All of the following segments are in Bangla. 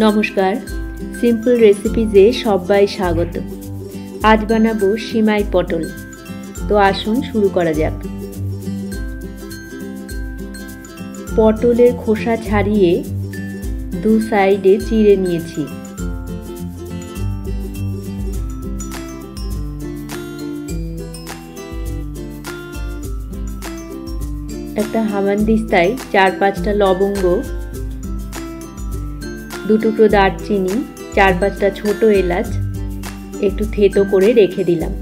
নমস্কার, সিম্পল রেসিপিজে সবাই স্বাগত। আজ বানাবো সিমাই পটল। তো আসুন শুরু করা যাক। পটলের খোসা ছাড়িয়ে দু সাইডে চিড়ে নিয়েছি। একটা হামানদিস্তায় 4-5টা লবঙ্গ, 2 টুকরো দারচিনি, 4-5টা ছোট এলাচ একটু থেতো করে রেখে দিলাম।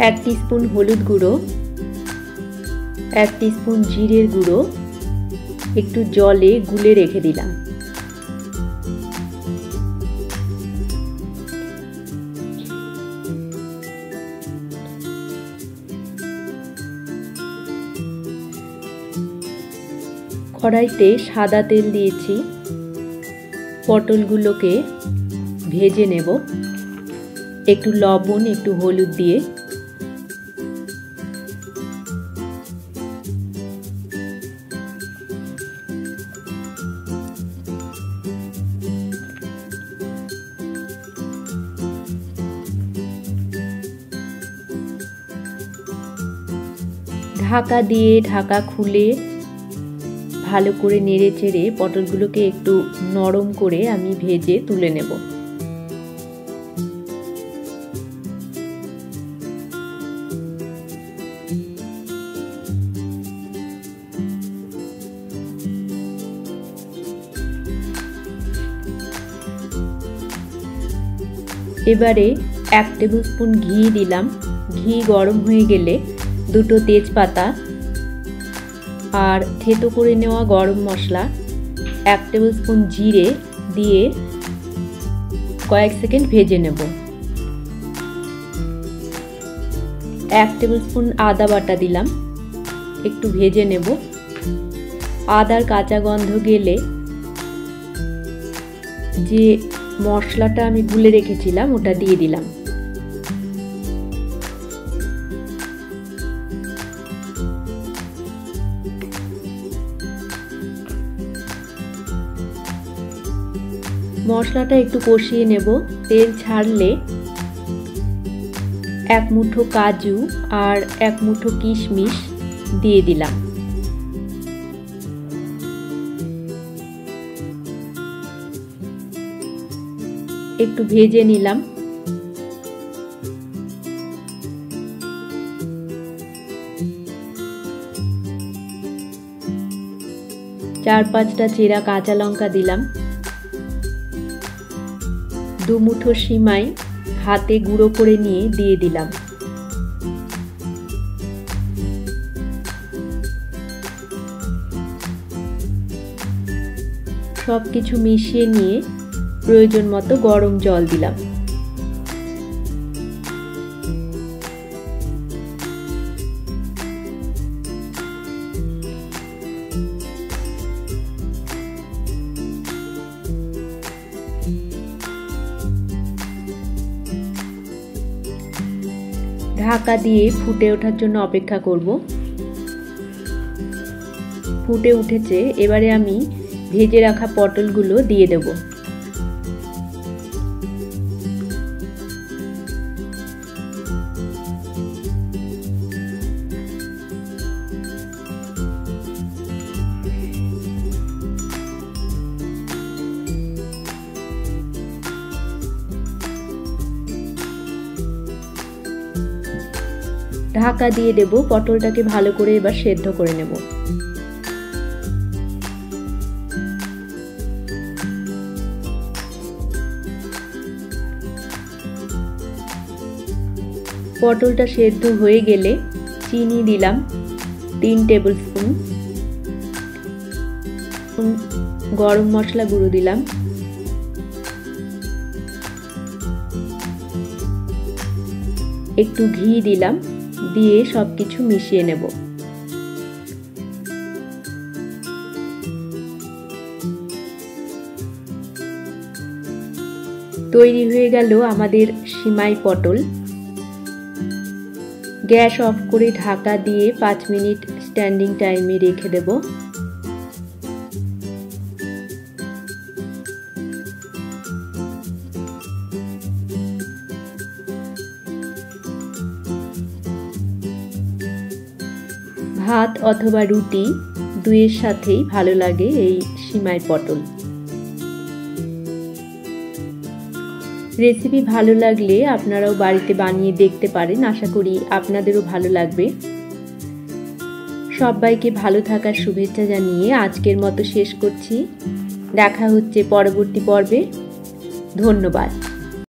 এক টিস্পুন হলুদ গুঁড়ো, 1 টিস্পুন জিরের গুঁড়ো একটু জলে গুলে রেখে দিলাম। কড়াইতে সাদা তেল দিয়েছি। পটলগুলোকে ভেজে নেব একটু লবণ একটু হলুদ দিয়ে। ঢাকা দিয়ে ঢাকা খুলে ভালো করে নেড়ে চেড়ে পটলগুলোকে একটু নরম করে আমি ভেজে তুলে নেব। এবারে 1 টেবিল স্পুন ঘি দিলাম। ঘি গরম হয়ে গেলে 2টো তেজপাতা আর থেতো করে নেওয়া গরম মশলা, 1 টেবিল স্পুন জিরে দিয়ে কয়েক সেকেন্ড ভেজে নেব। 1 টেবিল স্পুন আদা বাটা দিলাম, একটু ভেজে নেব। আদার কাঁচা গন্ধ গেলে যে মশলাটা আমি গুলে রেখেছিলাম ওটা দিয়ে দিলাম। মশলাটা একটু কষিয়ে নেব। তেল ছাড়লে 1 মুঠো কাজু আর 1 মুঠো কিশমিশ দিয়ে দিলাম। একটু ভেজে নিলাম। চার 5টা চেরা কাঁচা লঙ্কা দিলাম। 2 মুঠো সিমাই হাতে গুঁড়ো করে নিয়ে দিয়ে দিলাম। সবকিছু মিশিয়ে নিয়ে প্রয়োজন মতো গরম জল দিলাম। ঢাকা দিয়ে ফুটে ওঠার জন্য অপেক্ষা করব। ফুটে উঠেছে, এবারে আমি ভেজে রাখা পটলগুলো দিয়ে দেব। ঢাকা দিয়ে দেব। পটলটাকে ভালো করে এবার সেদ্ধ করে নেব। পটলটা সেদ্ধ হয়ে গেলে চিনি দিলাম 3 টেবিল স্পুন, গরম মশলা গুঁড়ো দিলাম, একটু ঘি দিলাম, দিয়ে সবকিছু মিশিয়ে নেব। তৈরি হয়ে গেল আমাদের সিমাই পটল। গ্যাস অফ করে ঢাকা দিয়ে 5 মিনিট স্ট্যান্ডিং টাইমে রেখে দেব। ভাত অথবা রুটি দুইয়ের সাথেই ভালো লাগে এই সিমাই পটল। রেসিপি ভালো লাগলে আপনারাও বাড়িতে বানিয়ে দেখতে পারেন। আশা করি আপনাদেরও ভালো লাগবে। সবাইকে ভালো থাকার শুভেচ্ছা জানিয়ে আজকের মতো শেষ করছি। দেখা হচ্ছে পরবর্তী পর্বে। ধন্যবাদ।